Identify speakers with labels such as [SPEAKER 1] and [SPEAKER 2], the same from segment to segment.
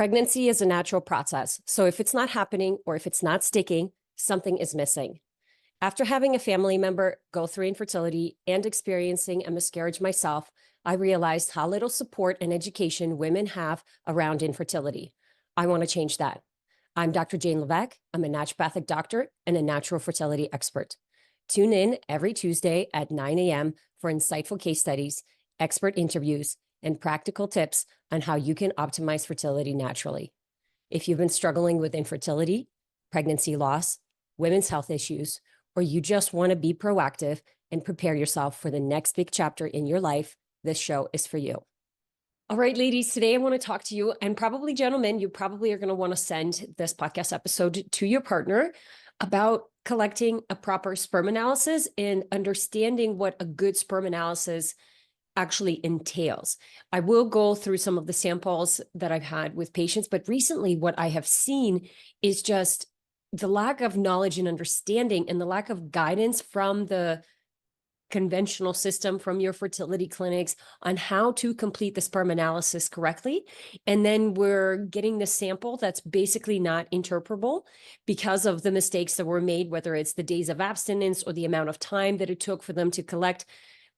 [SPEAKER 1] Pregnancy is a natural process. So if it's not happening or if it's not sticking, something is missing. After having a family member go through infertility and experiencing a miscarriage myself, I realized how little support and education women have around infertility. I want to change that. I'm Dr. Jane Levesque. I'm a naturopathic doctor and a natural fertility expert. Tune in every Tuesday at 9 a.m. for insightful case studies, expert interviews, and practical tips on how you can optimize fertility naturally. If you've been struggling with infertility, pregnancy loss, women's health issues, or you just want to be proactive and prepare yourself for the next big chapter in your life, this show is for you. All right, ladies, today I want to talk to you, and probably gentlemen, you probably are going to want to send this podcast episode to your partner about collecting a proper sperm analysis and understanding what a good sperm analysis actually entails. I will go through some of the samples that I've had with patients, but recently what I have seen is just the lack of knowledge and understanding and the lack of guidance from the conventional system, from your fertility clinics, on how to complete the sperm analysis correctly. And then we're getting the sample that's basically not interpretable because of the mistakes that were made, whether it's the days of abstinence or the amount of time that it took for them to collect,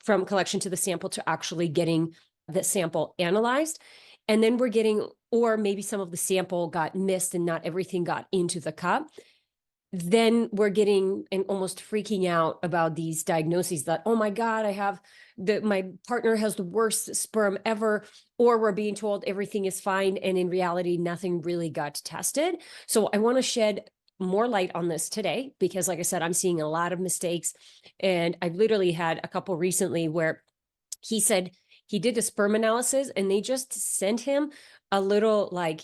[SPEAKER 1] from collection to the sample to actually getting the sample analyzed. And then we're getting, or maybe some of the sample got missed and not everything got into the cup. Then we're getting and almost freaking out about these diagnoses that, oh my God, my partner has the worst sperm ever, or we're being told everything is fine. And in reality, nothing really got tested. So I want to shed more light on this today, because like I said, I'm seeing a lot of mistakes. And I've literally had a couple recently where he said he did a sperm analysis and they just sent him a little like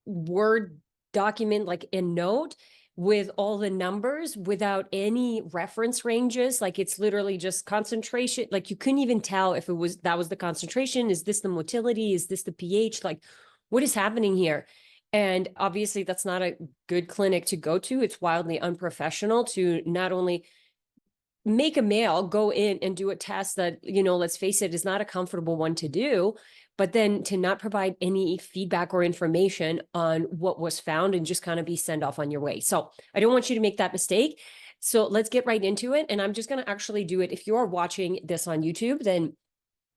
[SPEAKER 1] Word document, like a note with all the numbers without any reference ranges. Like it's literally just concentration. Like you couldn't even tell if that was the concentration. Is this the motility? Is this the pH? Like what is happening here? And obviously that's not a good clinic to go to. It's wildly unprofessional to not only make a male go in and do a test that, let's face it, is not a comfortable one to do, but then to not provide any feedback or information on what was found and just kind of be sent off on your way. So I don't want you to make that mistake. So let's get right into it. And I'm just going to actually do it. If you're watching this on YouTube, then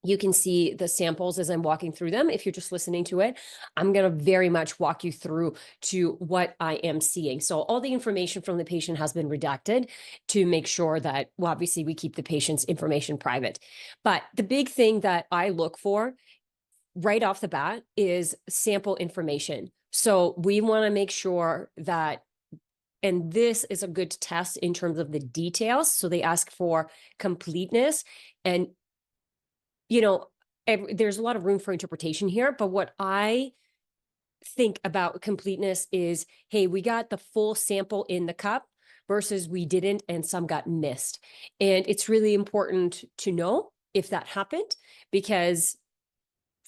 [SPEAKER 1] you can see the samples as I'm walking through them. If you're just listening to it, I'm going to very much walk you through to what I am seeing. So all the information from the patient has been redacted to make sure that, well, obviously we keep the patient's information private. But the big thing that I look for right off the bat is sample information. So we want to make sure that, and this is a good test in terms of the details. So they ask for completeness, and there's a lot of room for interpretation here, but what I think about completeness is, hey, we got the full sample in the cup versus we didn't, and some got missed. And it's really important to know if that happened, because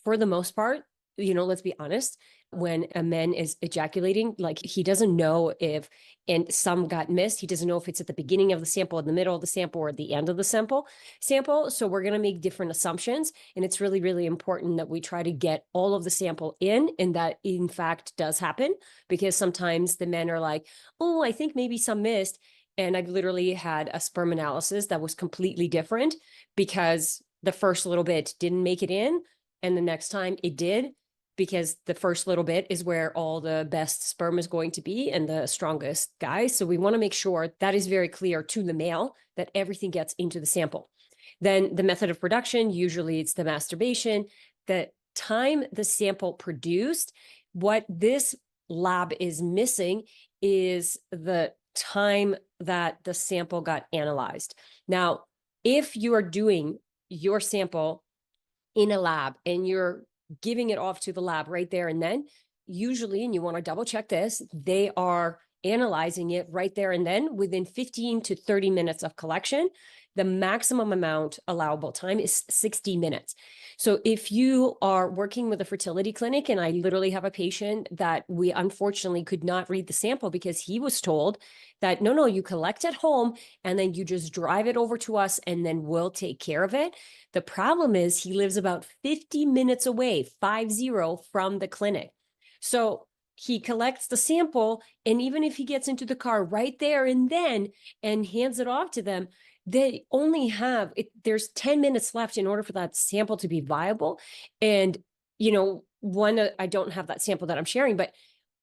[SPEAKER 1] for the most part, let's be honest, when a man is ejaculating, like he doesn't know if, and some got missed, he doesn't know if it's at the beginning of the sample, in the middle of the sample, or at the end of the sample. So we're going to make different assumptions. And it's really, really important that we try to get all of the sample in, and that in fact does happen, because sometimes the men are like, oh, I think maybe some missed. And I've literally had a sperm analysis that was completely different because the first little bit didn't make it in, and the next time it did, because the first little bit is where all the best sperm is going to be and the strongest guys. So we want to make sure that is very clear to the male, that everything gets into the sample. Then the method of production, usually it's the masturbation. The time the sample produced, what this lab is missing is the time that the sample got analyzed. Now, if you are doing your sample in a lab and you're giving it off to the lab right there and then, usually, and you want to double check this, they are analyzing it right there and then within 15 to 30 minutes of collection. The maximum amount allowable time is 60 minutes. So if you are working with a fertility clinic, and I literally have a patient that we unfortunately could not read the sample because he was told that, no, you collect at home and then you just drive it over to us and then we'll take care of it. The problem is he lives about 50 minutes away, 50, from the clinic. So he collects the sample, and even if he gets into the car right there and then and hands it off to them, they only have it. There's 10 minutes left in order for that sample to be viable. And, I don't have that sample that I'm sharing, but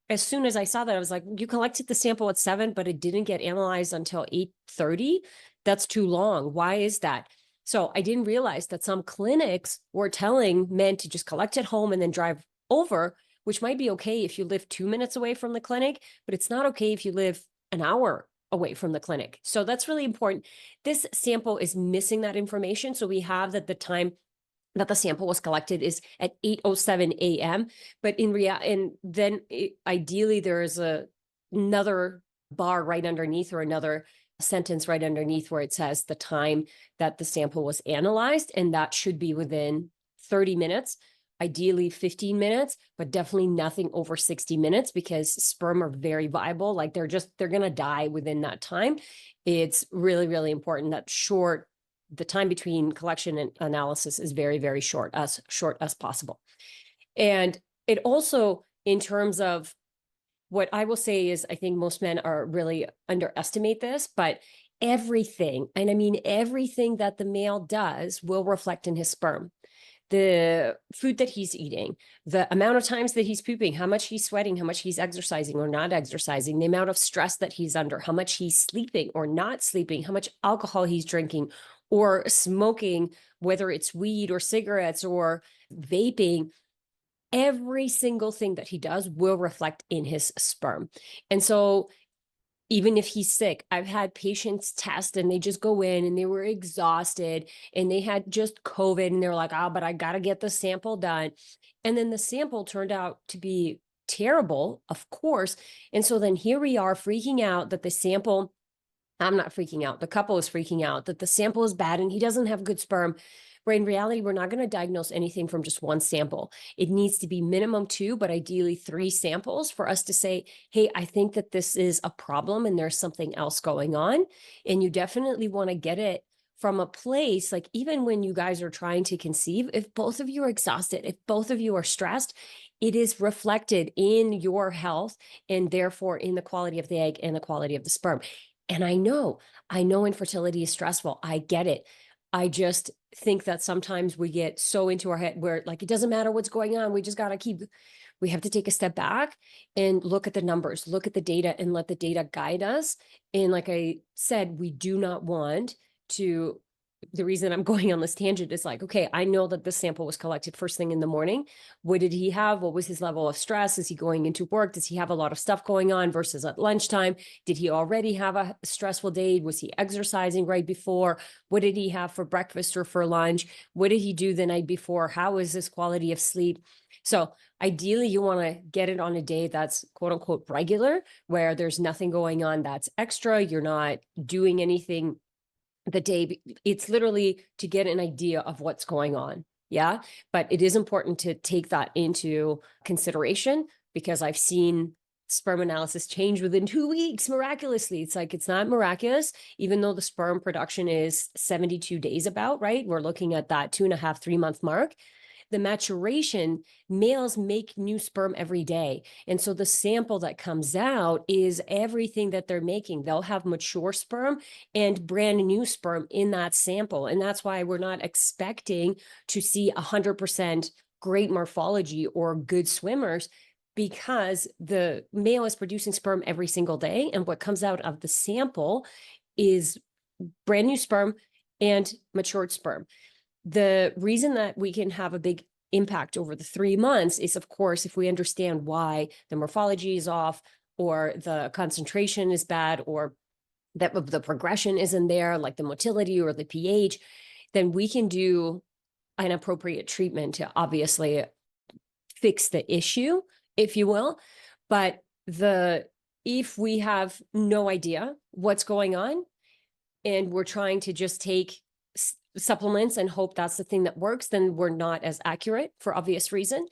[SPEAKER 1] as soon as I saw that, I was like, you collected the sample at 7, but it didn't get analyzed until 8:30. That's too long. Why is that? So I didn't realize that some clinics were telling men to just collect at home and then drive over, which might be okay if you live 2 minutes away from the clinic, but it's not okay if you live an hour away from the clinic. So that's really important. This sample is missing that information. So we have that the time that the sample was collected is at 8:07 a.m. But and then ideally there is another bar right underneath, or another sentence right underneath, where it says the time that the sample was analyzed, and that should be within 30 minutes, ideally 15 minutes, but definitely nothing over 60 minutes, because sperm are very viable. Like they're going to die within that time. It's really, really important that the time between collection and analysis is very, very short as possible. And it also, in terms of what I will say is, I think most men are really underestimate this, but everything, and I mean everything that the male does will reflect in his sperm. The food that he's eating, the amount of times that he's pooping, how much he's sweating, how much he's exercising or not exercising, the amount of stress that he's under, how much he's sleeping or not sleeping, how much alcohol he's drinking or smoking, whether it's weed or cigarettes or vaping. Every single thing that he does will reflect in his sperm. And so even if he's sick, I've had patients test and they just go in and they were exhausted and they had just COVID and they're like, but I got to get the sample done. And then the sample turned out to be terrible, of course. And so then here we are freaking out that the sample, I'm not freaking out, the couple is freaking out that the sample is bad and he doesn't have good sperm. Where in reality, we're not going to diagnose anything from just one sample. It needs to be minimum 2, but ideally 3 samples for us to say, hey, I think that this is a problem and there's something else going on. And you definitely want to get it from a place, like even when you guys are trying to conceive, if both of you are exhausted, if both of you are stressed, it is reflected in your health and therefore in the quality of the egg and the quality of the sperm. And I know infertility is stressful. I get it. I just think that sometimes we get so into our head where like, it doesn't matter what's going on. We just got to we have to take a step back and look at the numbers, look at the data and let the data guide us. And like I said, we do not want to, the reason I'm going on this tangent is like, okay, I know that this sample was collected first thing in the morning. What did he have? What was his level of stress? Is he going into work? Does he have a lot of stuff going on versus at lunchtime? Did he already have a stressful day? Was he exercising right before? What did he have for breakfast or for lunch? What did he do the night before? How is his quality of sleep? So ideally, you want to get it on a day that's quote unquote regular, where there's nothing going on that's extra. You're not doing anything the day. It's literally to get an idea of what's going on. Yeah. But it is important to take that into consideration, because I've seen sperm analysis change within 2 weeks miraculously. It's like, it's not miraculous, even though the sperm production is 72 days about, right? We're looking at that 2.5, 3 month mark. The maturation, males make new sperm every day. And so the sample that comes out is everything that they're making. They'll have mature sperm and brand new sperm in that sample. And that's why we're not expecting to see 100% great morphology or good swimmers, because the male is producing sperm every single day. And what comes out of the sample is brand new sperm and matured sperm. The reason that we can have a big impact over the 3 months is, of course, if we understand why the morphology is off, or the concentration is bad, or that the progression isn't there, like the motility or the pH, then we can do an appropriate treatment to obviously fix the issue, if you will. But if we have no idea what's going on and we're trying to just take supplements and hope that's the thing that works, then we're not as accurate for obvious reason.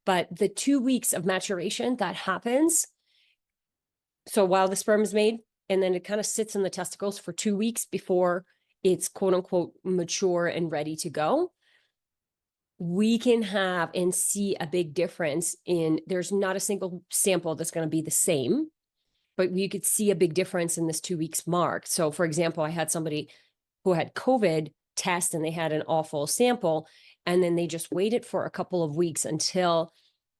[SPEAKER 1] But the 2 weeks of maturation that happens, so while the sperm is made, and then it kind of sits in the testicles for 2 weeks before it's quote unquote mature and ready to go. we can have and see a big difference there's not a single sample that's going to be the same, but we could see a big difference in this 2 weeks mark. So for example, I had somebody who had COVID test and they had an awful sample, and then they just waited for a couple of weeks until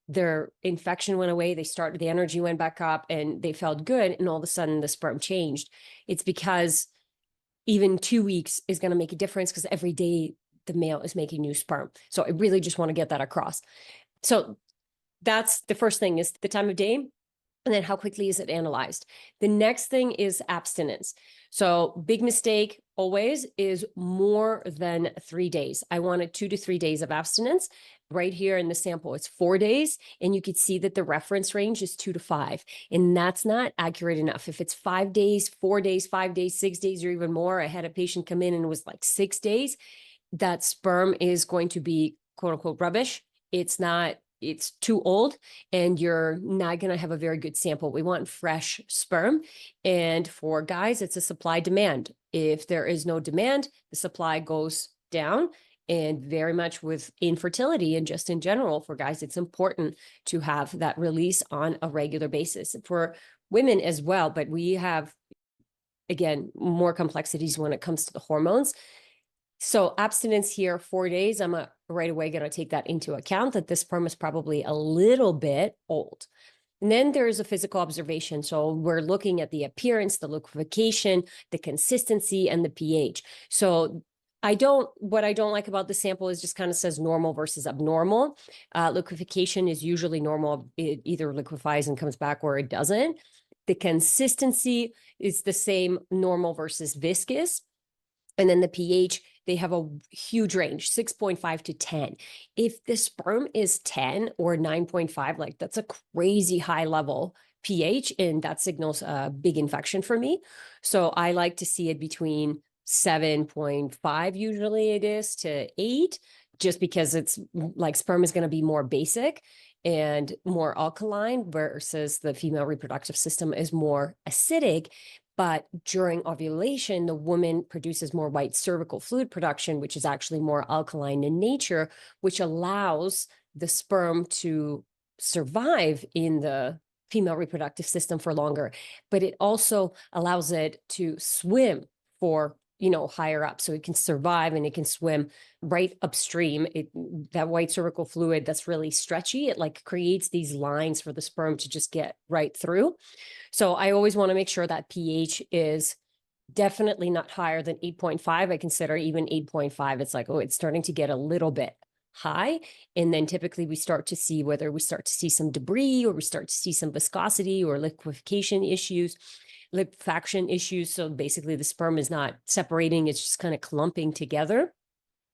[SPEAKER 1] their infection went away. The energy went back up and they felt good. And all of a sudden the sperm changed. It's because even 2 weeks is going to make a difference, because every day the male is making new sperm. So I really just want to get that across. So that's the first thing, is the time of day. And then how quickly is it analyzed? The next thing is abstinence. So big mistake always is more than 3 days. I wanted 2 to 3 days of abstinence. Right here in the sample, it's 4 days. And you could see that the reference range is 2 to 5. And that's not accurate enough. If it's 5 days, 4 days, 5 days, 6 days, or even more, I had a patient come in and it was like 6 days, that sperm is going to be quote unquote rubbish. It's too old, and you're not going to have a very good sample. We want fresh sperm. And for guys, it's a supply demand. If there is no demand, the supply goes down. And very much with infertility and just in general for guys, it's important to have that release on a regular basis. For women as well, but we have, again, more complexities when it comes to the hormones. So abstinence here, 4 days, I'm right away going to take that into account, that this sperm is probably a little bit old. And then there's a physical observation. So we're looking at the appearance, the liquefaction, the consistency, and the pH. So what I don't like about the sample is just kind of says normal versus abnormal. Liquefaction is usually normal. It either liquefies and comes back or it doesn't. The consistency is the same, normal versus viscous. And then the pH, they have a huge range, 6.5 to 10. If the sperm is 10 or 9.5, like that's a crazy high level pH, and that signals a big infection for me. So I like to see it between 7.5, usually it is, to 8, just because it's like sperm is going to be more basic and more alkaline, versus the female reproductive system is more acidic. But during ovulation, the woman produces more white cervical fluid production, which is actually more alkaline in nature, which allows the sperm to survive in the female reproductive system for longer. But it also allows it to swim for, higher up. So it can survive and it can swim right upstream. That white cervical fluid that's really stretchy, it like creates these lines for the sperm to just get right through. So I always want to make sure that pH is definitely not higher than 8.5. I consider even 8.5. It's like, oh, it's starting to get a little bit high. And then typically we start to see whether we start to see some debris, or we start to see some viscosity or liquefaction issues. So basically the sperm is not separating. It's just kind of clumping together.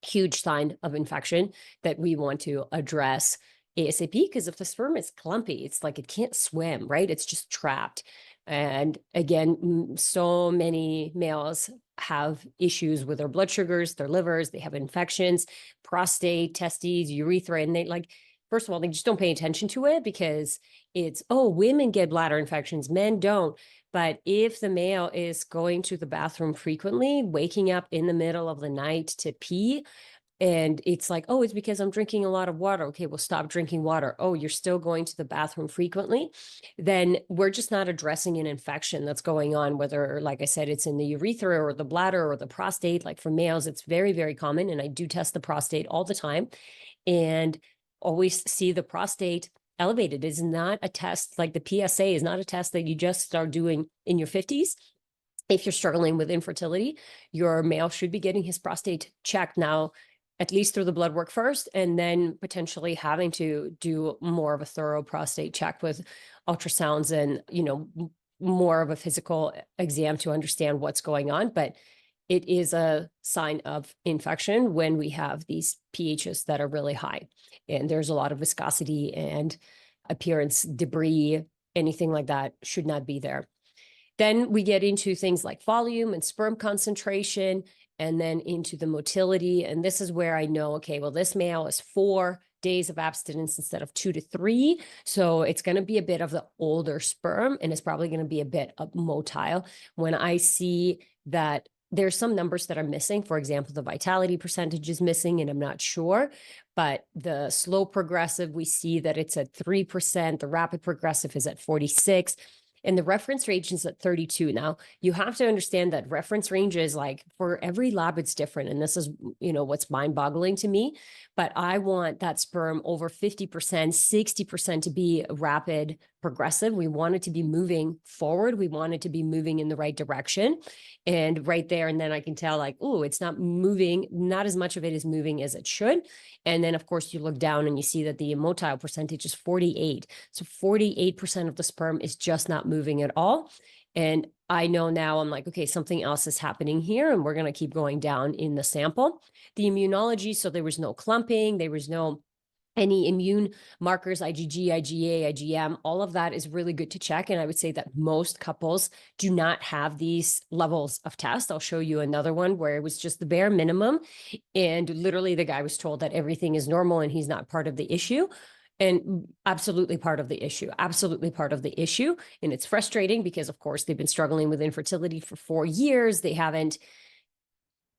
[SPEAKER 1] Huge sign of infection that we want to address ASAP, because if the sperm is clumpy, it's like it can't swim, right? It's just trapped. And again, so many males have issues with their blood sugars, their livers, they have infections, prostate, testes, urethra, and first of all, they just don't pay attention to it, because it's, oh, women get bladder infections, men don't. But if the male is going to the bathroom frequently, waking up in the middle of the night to pee, and it's like, oh, it's because I'm drinking a lot of water. Okay, well, stop drinking water. Oh, you're still going to the bathroom frequently. Then we're just not addressing an infection that's going on, whether, like I said, it's in the urethra or the bladder or the prostate. Like for males, it's very, very common. And I do test the prostate all the time and always see the prostate elevated. It's not a test, like the PSA is not a test that you just start doing in your 50s. If you're struggling with infertility, your male should be getting his prostate checked now, at least through the blood work first, and then potentially having to do more of a thorough prostate check with ultrasounds and, more of a physical exam to understand what's going on. But it is a sign of infection when we have these pHs that are really high, and there's a lot of viscosity and appearance debris, anything like that should not be there. Then we get into things like volume and sperm concentration, and then into the motility. And this is where I know, okay, well, this male is 4 days of abstinence instead of 2 to 3. So it's going to be a bit of the older sperm, and it's probably going to be a bit of motile. When I see that there's some numbers that are missing. For example, the vitality percentage is missing, and I'm not sure. But the slow progressive, we see that it's at 3%. The rapid progressive is at 46. And the reference range is at 32. Now, you have to understand that reference range is like for every lab, it's different. And this is, what's mind boggling to me. But I want that sperm over 50%, 60% to be rapid progressive. We want it to be moving forward. We want it to be moving in the right direction. And right there, and then I can tell like, oh, it's not moving, not as much of it is moving as it should. And then, of course, you look down and you see that the motile percentage is 48. So 48% of the sperm is just not moving at all. And I know now I'm like, okay, something else is happening here, and we're going to keep going down in the sample. The immunology, so there was no clumping, there was no any immune markers, IgG, IgA, IgM, all of that is really good to check. And I would say that most couples do not have these levels of test. I'll show you another one where it was just the bare minimum. And literally the guy was told that everything is normal and he's not part of the issue. And absolutely part of the issue, absolutely part of the issue. And it's frustrating because, of course, they've been struggling with infertility for 4 years. They haven't,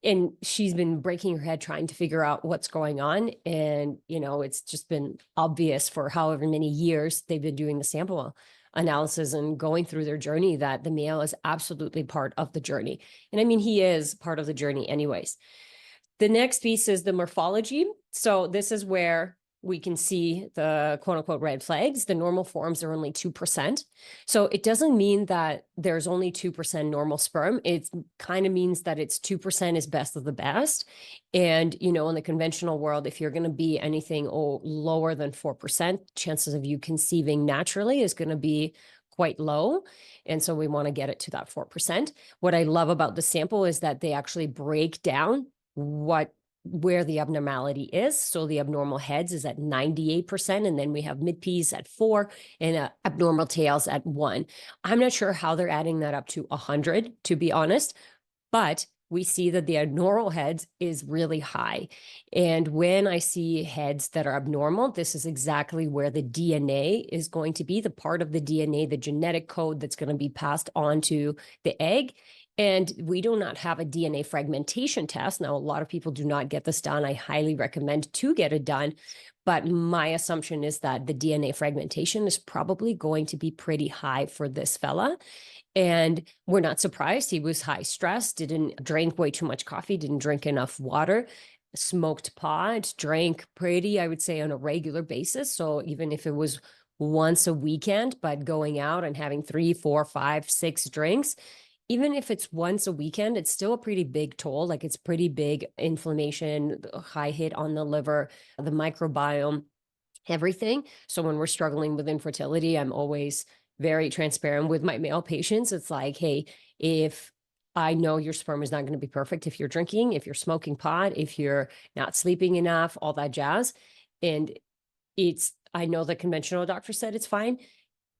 [SPEAKER 1] and she's been breaking her head trying to figure out what's going on. And, it's just been obvious for however many years they've been doing the sample analysis and going through their journey that the male is absolutely part of the journey. And I mean, he is part of the journey anyways. The next piece is the morphology. So this is where we can see the quote unquote red flags. The normal forms are only 2%. So it doesn't mean that there's only 2% normal sperm. It kind of means that it's 2% is best of the best. And, in the conventional world, if you're going to be anything lower than 4%, chances of you conceiving naturally is going to be quite low. And so we want to get it to that 4%. What I love about the sample is that they actually break down where the abnormality is. So the abnormal heads is at 98%, and then we have mid-Ps at 4 and abnormal tails at 1. I'm not sure how they're adding that up to 100, to be honest, but we see that the abnormal heads is really high. And when I see heads that are abnormal, this is exactly where the DNA is going to be, the part of the DNA, the genetic code that's going to be passed on to the egg. And we do not have a DNA fragmentation test. Now, a lot of people do not get this done. I highly recommend to get it done. But my assumption is that the DNA fragmentation is probably going to be pretty high for this fella. And we're not surprised. He was high stress, didn't drink way too much coffee, didn't drink enough water, smoked pot, drank pretty, I would say, on a regular basis. So even if it was once a weekend, but going out and having 3, 4, 5, 6 drinks, even if it's once a weekend, it's still a pretty big toll. Like it's pretty big inflammation, high hit on the liver, the microbiome, everything. So when we're struggling with infertility, I'm always very transparent with my male patients. It's like, hey, if I know your sperm is not going to be perfect if you're drinking, if you're smoking pot, if you're not sleeping enough, all that jazz. And I know the conventional doctor said it's fine,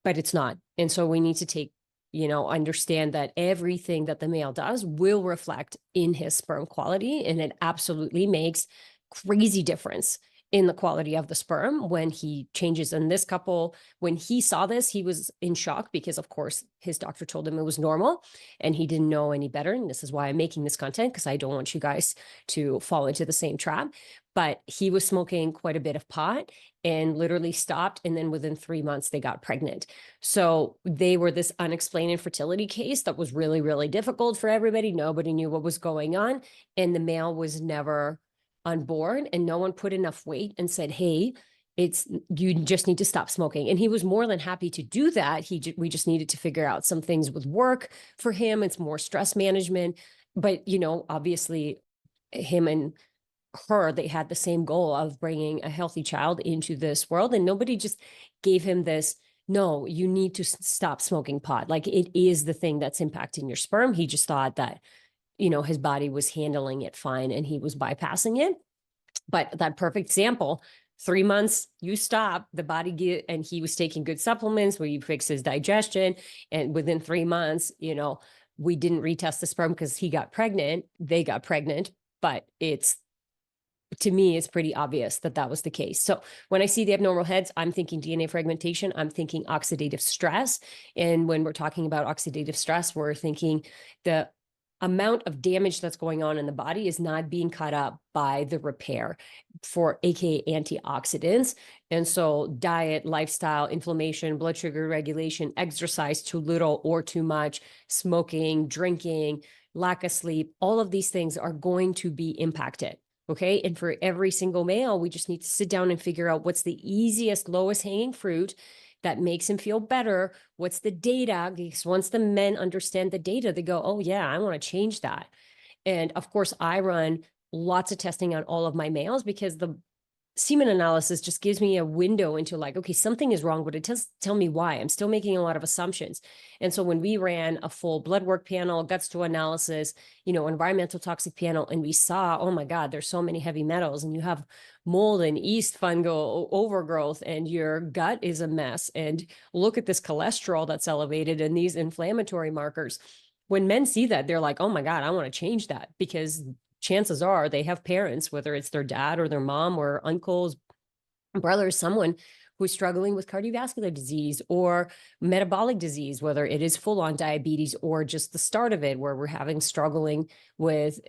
[SPEAKER 1] but it's not. And so we need to understand that everything that the male does will reflect in his sperm quality. And it absolutely makes crazy difference in the quality of the sperm when he changes. In this couple, when he saw this, he was in shock because, of course, his doctor told him it was normal and he didn't know any better. And this is why I'm making this content, because I don't want you guys to fall into the same trap. But he was smoking quite a bit of pot and literally stopped. And then within 3 months, they got pregnant. So they were this unexplained infertility case that was really, really difficult for everybody. Nobody knew what was going on. And the male was never on board, and no one put enough weight and said, hey, you just need to stop smoking. And he was more than happy to do that. We just needed to figure out some things with work for him. It's more stress management. But, obviously him and her, they had the same goal of bringing a healthy child into this world. And nobody just gave him this, no, you need to stop smoking pot. Like it is the thing that's impacting your sperm. He just thought that, his body was handling it fine and he was bypassing it. But that perfect example, 3 months, you stop, the body and he was taking good supplements where you fix his digestion. And within 3 months, we didn't retest the sperm because he got pregnant. They got pregnant, but to me, it's pretty obvious that that was the case. So when I see the abnormal heads, I'm thinking DNA fragmentation, I'm thinking oxidative stress. And when we're talking about oxidative stress, we're thinking the amount of damage that's going on in the body is not being caught up by the repair for aka antioxidants. And so diet, lifestyle, inflammation, blood sugar regulation, exercise too little or too much, smoking, drinking, lack of sleep, all of these things are going to be impacted. Okay. And for every single male, we just need to sit down and figure out what's the easiest, lowest hanging fruit that makes him feel better. What's the data? Because once the men understand the data, they go, oh, yeah, I want to change that. And of course, I run lots of testing on all of my males because the semen analysis just gives me a window into like, okay, something is wrong, but it does tell me why. I'm still making a lot of assumptions. And so when we ran a full blood work panel, guts to analysis, environmental toxic panel, and we saw, oh my God, there's so many heavy metals and you have mold and yeast fungal overgrowth and your gut is a mess. And look at this cholesterol that's elevated and these inflammatory markers. When men see that, they're like, oh my God, I want to change that, because chances are they have parents, whether it's their dad or their mom or uncles, brothers, someone who's struggling with cardiovascular disease or metabolic disease, whether it is full-on diabetes or just the start of it, where we're struggling with,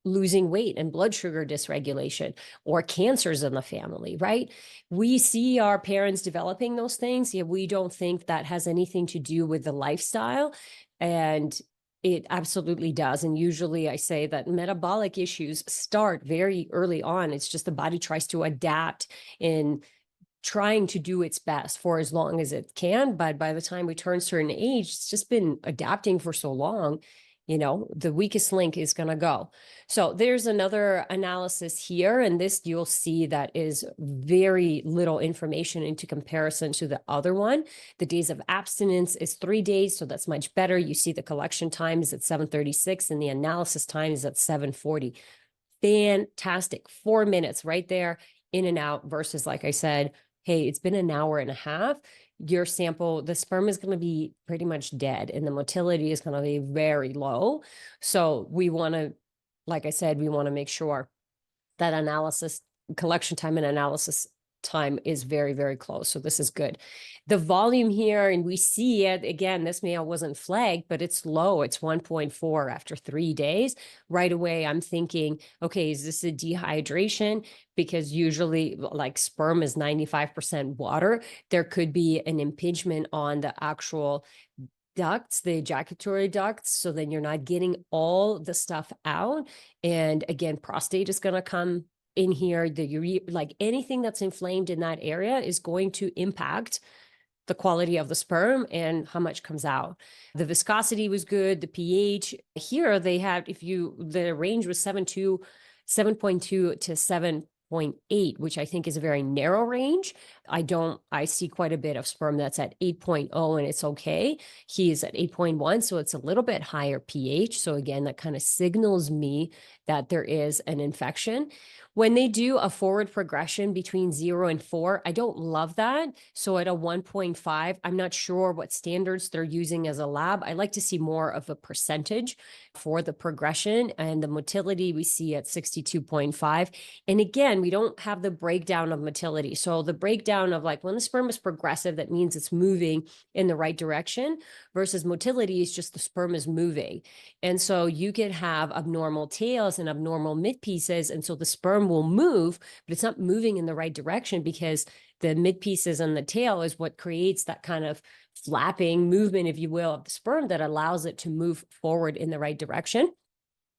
[SPEAKER 1] losing weight and blood sugar dysregulation, or cancers in the family, right? We see our parents developing those things, yet we don't think that has anything to do with the lifestyle. And it absolutely does. And usually I say that metabolic issues start very early on. It's just the body tries to adapt in trying to do its best for as long as it can. But by the time we turn a certain age, it's just been adapting for so long, the weakest link is going to go. So there's another analysis here. And this you'll see that is very little information into comparison to the other one. The days of abstinence is 3 days. So that's much better. You see the collection time is at 7:36 and the analysis time is at 7:40. Fantastic. 4 minutes right there, in and out, versus, like I said, hey, it's been an hour and a half. Your sample, the sperm is going to be pretty much dead and the motility is going to be very low. So we want to, like I said, we want to make sure that analysis, collection time and analysis time is very, very close. So this is good. The volume here, and we see it again, this male wasn't flagged, but it's low. It's 1.4 after 3 days. Right away, I'm thinking, okay, is this a dehydration? Because usually like sperm is 95% water. There could be an impingement on the actual ducts, the ejaculatory ducts. So then you're not getting all the stuff out. And again, prostate is going to come in here. Like anything that's inflamed in that area is going to impact the quality of the sperm and how much comes out. The viscosity was good. The pH here, they had, the range was 7.2 to 7.8, which I think is a very narrow range. I see quite a bit of sperm that's at 8.0 and it's okay. He is at 8.1, so it's a little bit higher pH. So again, that kind of signals me that there is an infection. When they do a forward progression between 0 and 4, I don't love that. So at a 1.5, I'm not sure what standards they're using as a lab. I like to see more of a percentage for the progression, and the motility we see at 62.5. And again, we don't have the breakdown of motility. So the breakdown of like when the sperm is progressive, that means it's moving in the right direction, versus motility is just the sperm is moving. And so you could have abnormal tails and abnormal mid pieces. And so the sperm will move, but it's not moving in the right direction, because the mid pieces and the tail is what creates that kind of flapping movement, if you will, of the sperm that allows it to move forward in the right direction.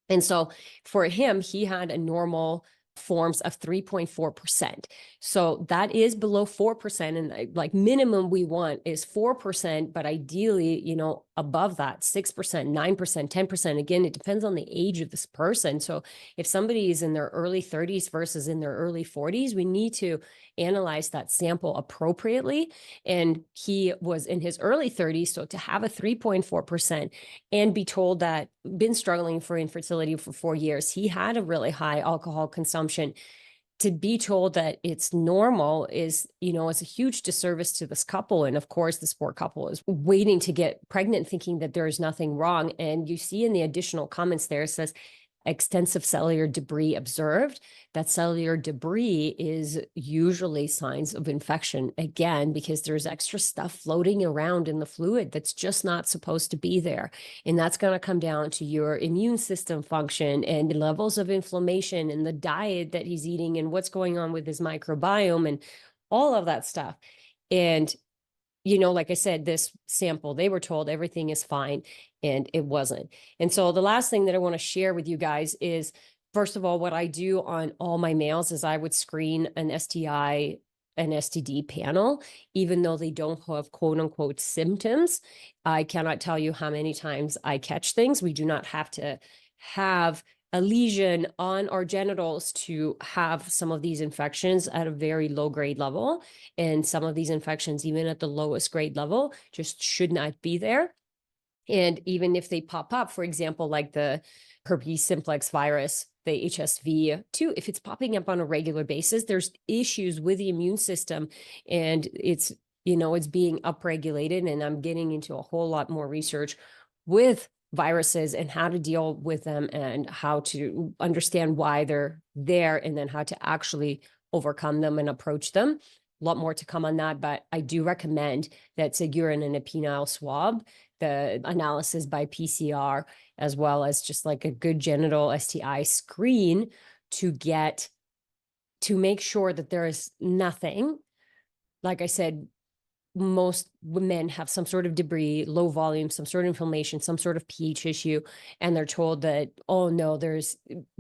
[SPEAKER 1] And so for him, he had a normal forms of 3.4%. So that is below 4%. And like minimum we want is 4%, but ideally, above that, 6%, 9%, 10%. Again, it depends on the age of this person. So if somebody is in their early 30s versus in their early 40s, we need to analyze that sample appropriately. And he was in his early 30s. So to have a 3.4% and be told that been struggling for infertility for 4 years, he had a really high alcohol consumption, to be told that it's normal is, it's a huge disservice to this couple. And of course, this poor couple is waiting to get pregnant, thinking that there is nothing wrong. And you see in the additional comments there, it says, extensive cellular debris observed. That cellular debris is usually signs of infection, again, because there's extra stuff floating around in the fluid that's just not supposed to be there. And that's going to come down to your immune system function and levels of inflammation and the diet that he's eating and what's going on with his microbiome and all of that stuff. And like I said, this sample, they were told everything is fine, and it wasn't. And so the last thing that I want to share with you guys is, first of all, what I do on all my males is I would screen an STI, an STD panel, even though they don't have quote unquote symptoms. I cannot tell you how many times I catch things. We do not have to have a lesion on our genitals to have some of these infections at a very low grade level. And some of these infections, even at the lowest grade level, just should not be there. And even if they pop up, for example, like the herpes simplex virus, the HSV2, if it's popping up on a regular basis, there's issues with the immune system, and it's being upregulated. And I'm getting into a whole lot more research with viruses and how to deal with them and how to understand why they're there, and then how to actually overcome them and approach them. A lot more to come on that, but I do recommend that it's a urine and a penile swab, the analysis by PCR, as well as just like a good genital STI screen to make sure that there is nothing. Like I said, most men have some sort of debris, low volume, some sort of inflammation, some sort of pH issue. And they're told that, oh no,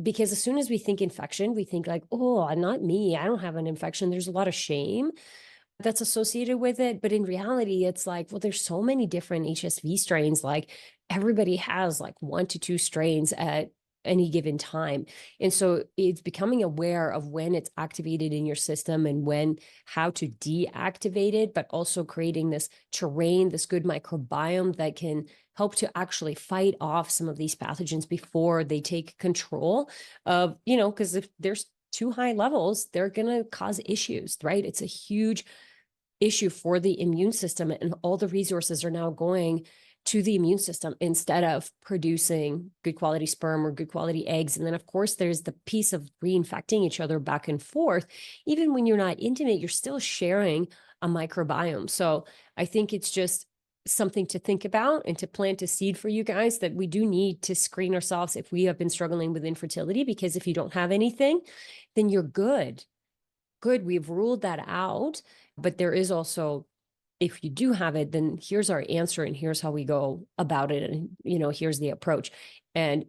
[SPEAKER 1] because as soon as we think infection, we think like, oh, not me, I don't have an infection. There's a lot of shame that's associated with it. But in reality, it's like, well, there's so many different HSV strains. Like everybody has like 1 to 2 strains at any given time. And so it's becoming aware of when it's activated in your system and how to deactivate it, but also creating this terrain, this good microbiome that can help to actually fight off some of these pathogens before they take control of, because if there's too high levels, they're going to cause issues, right? It's a huge issue for the immune system, and all the resources are now going to the immune system instead of producing good quality sperm or good quality eggs. And then of course there's the piece of reinfecting each other back and forth. Even when you're not intimate, you're still sharing a microbiome. So I think it's just something to think about and to plant a seed for you guys, that we do need to screen ourselves if we have been struggling with infertility, because if you don't have anything, then you're good. We've ruled that out. But there is also, if you do have it, then here's our answer and here's how we go about it. And, here's the approach. And,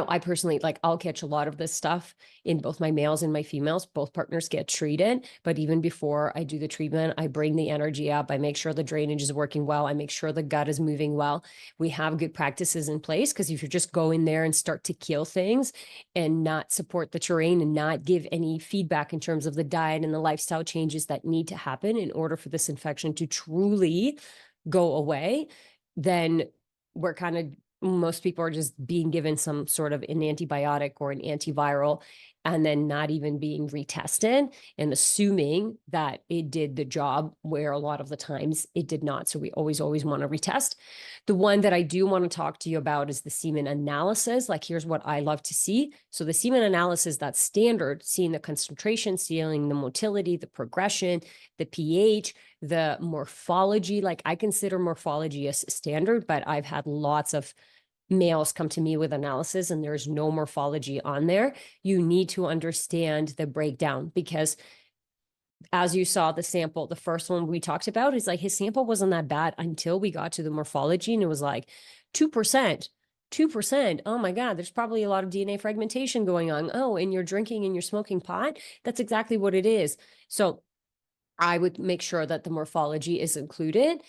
[SPEAKER 1] I personally, like, I'll catch a lot of this stuff in both my males and my females. Both partners get treated. But even before I do the treatment, I bring the energy up. I make sure the drainage is working well. I make sure the gut is moving well. We have good practices in place, because if you just go in there and start to kill things and not support the terrain and not give any feedback in terms of the diet and the lifestyle changes that need to happen in order for this infection to truly go away, then we're kind of, most people are just being given some sort of an antibiotic or an antiviral, and then not even being retested and assuming that it did the job, where a lot of the times it did not. So we always want to retest. The one that I do want to talk to you about is the semen analysis. Like, here's what I love to see. So the semen analysis, that's standard, seeing the concentration, seeing the motility, the progression, the pH, the morphology. Like, I consider morphology as standard, but I've had lots of males come to me with analysis and there's no morphology on there. You need to understand the breakdown, because as you saw the sample, the first one we talked about is like, his sample wasn't that bad until we got to the morphology, and it was like 2%. 2%. Oh my God, there's probably a lot of DNA fragmentation going on. Oh, and you're drinking and you're smoking pot. That's exactly what it is. So I would make sure that the morphology is included.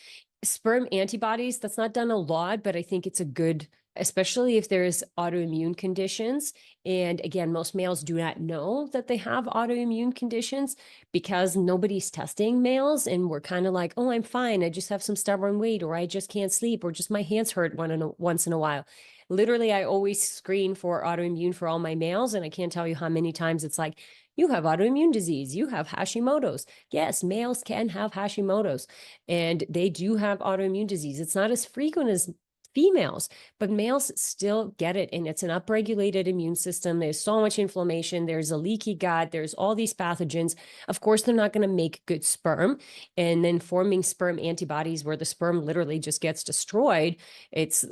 [SPEAKER 1] Sperm antibodies, that's not done a lot, but I think it's a good, especially if there's autoimmune conditions. And again, most males do not know that they have autoimmune conditions because nobody's testing males. And we're kind of like, oh, I'm fine. I just have some stubborn weight, or I just can't sleep, or just my hands hurt once in a while. Literally, I always screen for autoimmune for all my males. And I can't tell you how many times it's like, you have autoimmune disease, you have Hashimoto's. Yes, males can have Hashimoto's, and they do have autoimmune disease. It's not as frequent as females, but males still get it. And it's an upregulated immune system. There's so much inflammation. There's a leaky gut. There's all these pathogens. Of course, they're not going to make good sperm. And then forming sperm antibodies where the sperm literally just gets destroyed. It's,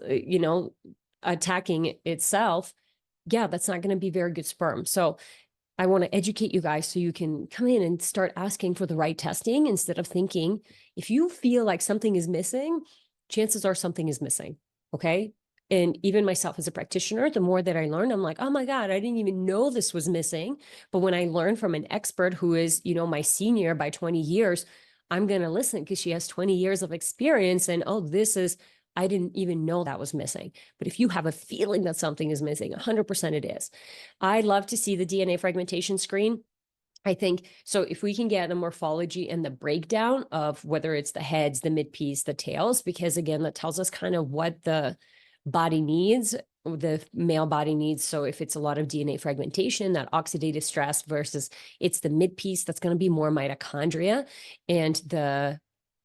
[SPEAKER 1] attacking itself. Yeah, that's not going to be very good sperm. So I want to educate you guys so you can come in and start asking for the right testing instead of thinking, if you feel like something is missing, chances are something is missing. Okay. And even myself as a practitioner, the more that I learn, I'm like, oh my God, I didn't even know this was missing. But when I learn from an expert who is, my senior by 20 years, I'm going to listen because she has 20 years of experience. And I didn't even know that was missing. But if you have a feeling that something is missing, 100% it is. I love to see the DNA fragmentation screen. I think so. If we can get the morphology and the breakdown of whether it's the heads, the midpiece, the tails, because again, that tells us kind of what the body needs, the male body needs. So if it's a lot of DNA fragmentation, that oxidative stress versus it's the midpiece, that's going to be more mitochondria, and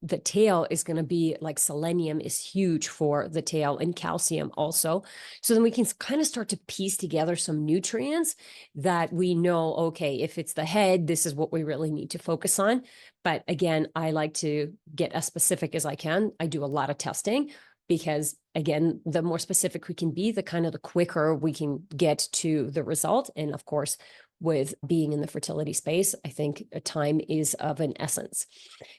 [SPEAKER 1] the tail is going to be like selenium is huge for the tail, and calcium also. So then we can kind of start to piece together some nutrients that we know, okay, if it's the head, this is what we really need to focus on. But again, I like to get as specific as I can. I do a lot of testing because again, the more specific we can be, the quicker we can get to the result. And of course, with being in the fertility space, I think time is of an essence.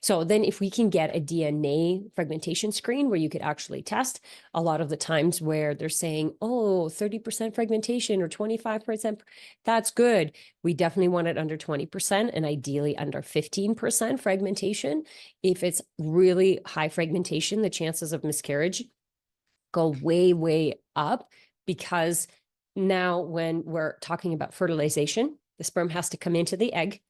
[SPEAKER 1] So then if we can get a DNA fragmentation screen where you could actually test, a lot of the times where they're saying, oh, 30% fragmentation or 25%, that's good. We definitely want it under 20% and ideally under 15% fragmentation. If it's really high fragmentation, the chances of miscarriage go way, way up, because now when we're talking about fertilization, the sperm has to come into the egg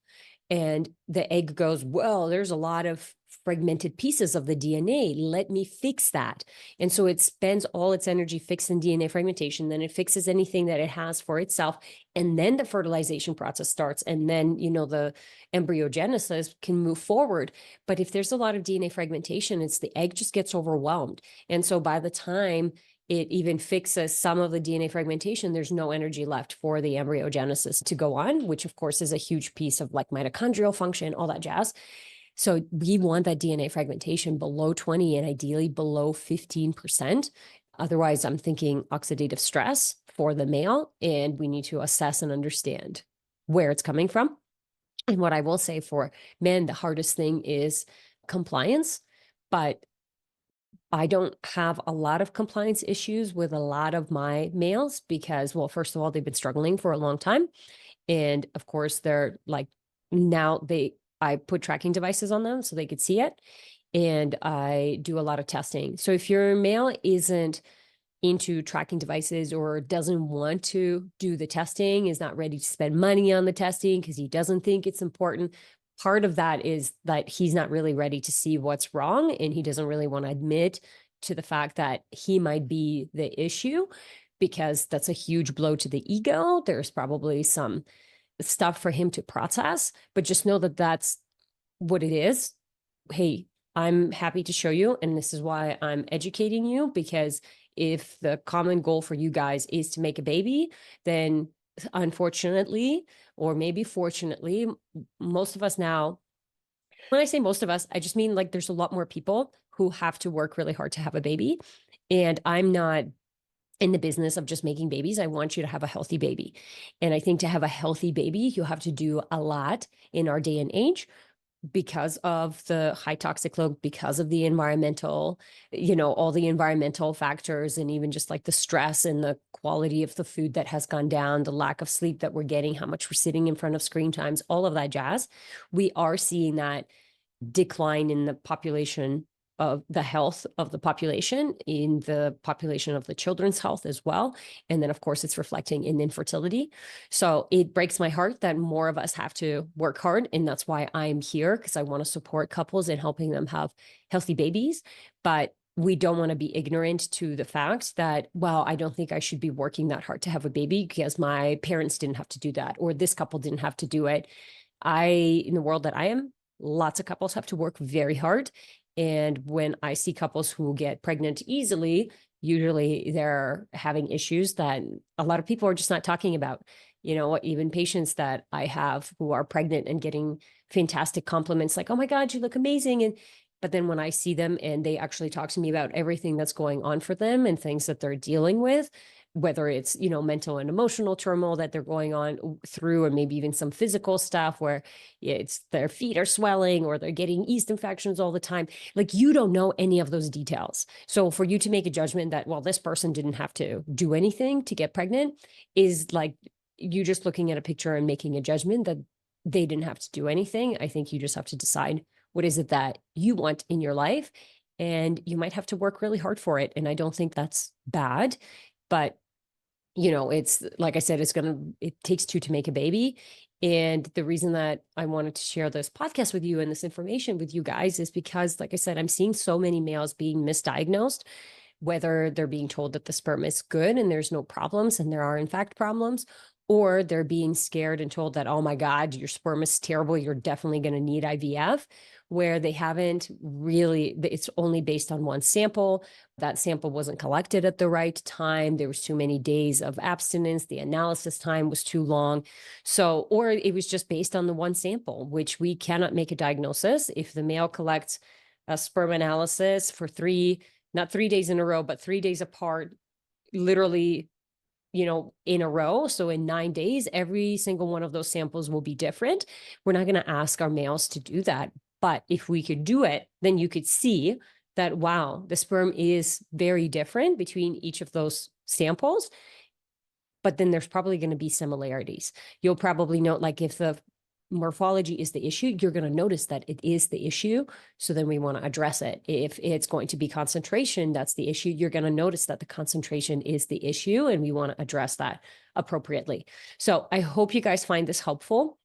[SPEAKER 1] and the egg goes, well, there's a lot of fragmented pieces of the DNA. Let me fix that. And so it spends all its energy fixing DNA fragmentation. Then it fixes anything that it has for itself. And then the fertilization process starts. And then, the embryogenesis can move forward. But if there's a lot of DNA fragmentation, it's the egg just gets overwhelmed. And so by the time it even fixes some of the DNA fragmentation, there's no energy left for the embryogenesis to go on, which of course is a huge piece of like mitochondrial function, all that jazz. So we want that DNA fragmentation below 20 and ideally below 15%. Otherwise, I'm thinking oxidative stress for the male, and we need to assess and understand where it's coming from. And what I will say for men, the hardest thing is compliance, but I don't have a lot of compliance issues with a lot of my males because, well, first of all, they've been struggling for a long time. And of course, they're like, I put tracking devices on them so they could see it. And I do a lot of testing. So if your male isn't into tracking devices or doesn't want to do the testing, is not ready to spend money on the testing because he doesn't think it's important, part of that is that he's not really ready to see what's wrong, and he doesn't really want to admit to the fact that he might be the issue, because that's a huge blow to the ego. There's probably some stuff for him to process, but just know that that's what it is. Hey, I'm happy to show you, and this is why I'm educating you, because if the common goal for you guys is to make a baby, then unfortunately, or maybe fortunately, most of us now, when I say most of us, I just mean like there's a lot more people who have to work really hard to have a baby. And I'm not in the business of just making babies. I want you to have a healthy baby. And I think to have a healthy baby, you have to do a lot in our day and age, because of the high toxic load, because of the environmental, all the environmental factors, and even just like the stress and the quality of the food that has gone down, the lack of sleep that we're getting, how much we're sitting in front of screen times, all of that jazz. We are seeing that decline in the population of the health of the population, in the population of the children's health as well. And then, of course, it's reflecting in infertility. So it breaks my heart that more of us have to work hard. And that's why I'm here, because I want to support couples in helping them have healthy babies. But we don't want to be ignorant to the fact that, well, I don't think I should be working that hard to have a baby because my parents didn't have to do that, or this couple didn't have to do it. In the world that I am, lots of couples have to work very hard. And when I see couples who get pregnant easily, Usually they're having issues that a lot of people are just not talking about. Even patients that I have who are pregnant and getting fantastic compliments like, oh my God, you look amazing. But then when I see them and they actually talk to me about everything that's going on for them and things that they're dealing with, whether it's, mental and emotional turmoil that they're going on through, or maybe even some physical stuff where it's their feet are swelling or they're getting yeast infections all the time. Like, you don't know any of those details. So for you to make a judgment that, well, this person didn't have to do anything to get pregnant is like you just looking at a picture and making a judgment that they didn't have to do anything. I think you just have to decide what is it that you want in your life, and you might have to work really hard for it. And I don't think that's bad, but it's like I said, it takes two to make a baby. And the reason that I wanted to share this podcast with you and this information with you guys is because, like I said, I'm seeing so many males being misdiagnosed, whether they're being told that the sperm is good and there's no problems, and there are in fact problems, or they're being scared and told that, oh my God, your sperm is terrible, you're definitely going to need IVF, where they haven't really, it's only based on one sample. That sample wasn't collected at the right time. There was too many days of abstinence. The analysis time was too long. So, or it was just based on the one sample, which we cannot make a diagnosis. If the male collects a sperm analysis for not 3 days in a row, but 3 days apart, literally, in a row. So in 9 days, every single one of those samples will be different. We're not going to ask our males to do that. But if we could do it, then you could see that, wow, the sperm is very different between each of those samples. But then there's probably going to be similarities. You'll probably note, like, if the morphology is the issue, you're going to notice that it is the issue. So then we want to address it. If it's going to be concentration, that's the issue. You're going to notice that the concentration is the issue, and we want to address that appropriately. So I hope you guys find this helpful.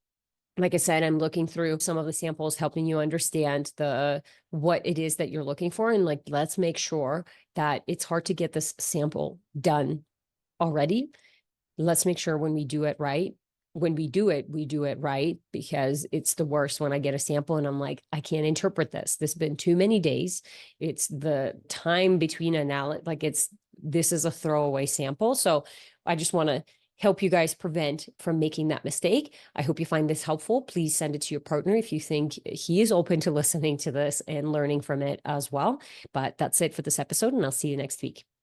[SPEAKER 1] Like I said, I'm looking through some of the samples, helping you understand what it is that you're looking for. And like, let's make sure that it's hard to get this sample done already. Let's make sure when we do it right, we do it right, because it's the worst when I get a sample and I'm like, I can't interpret this. This has been too many days. It's the time between analysis, like this is a throwaway sample. So I just want to help you guys prevent from making that mistake. I hope you find this helpful. Please send it to your partner if you think he is open to listening to this and learning from it as well. But that's it for this episode, and I'll see you next week.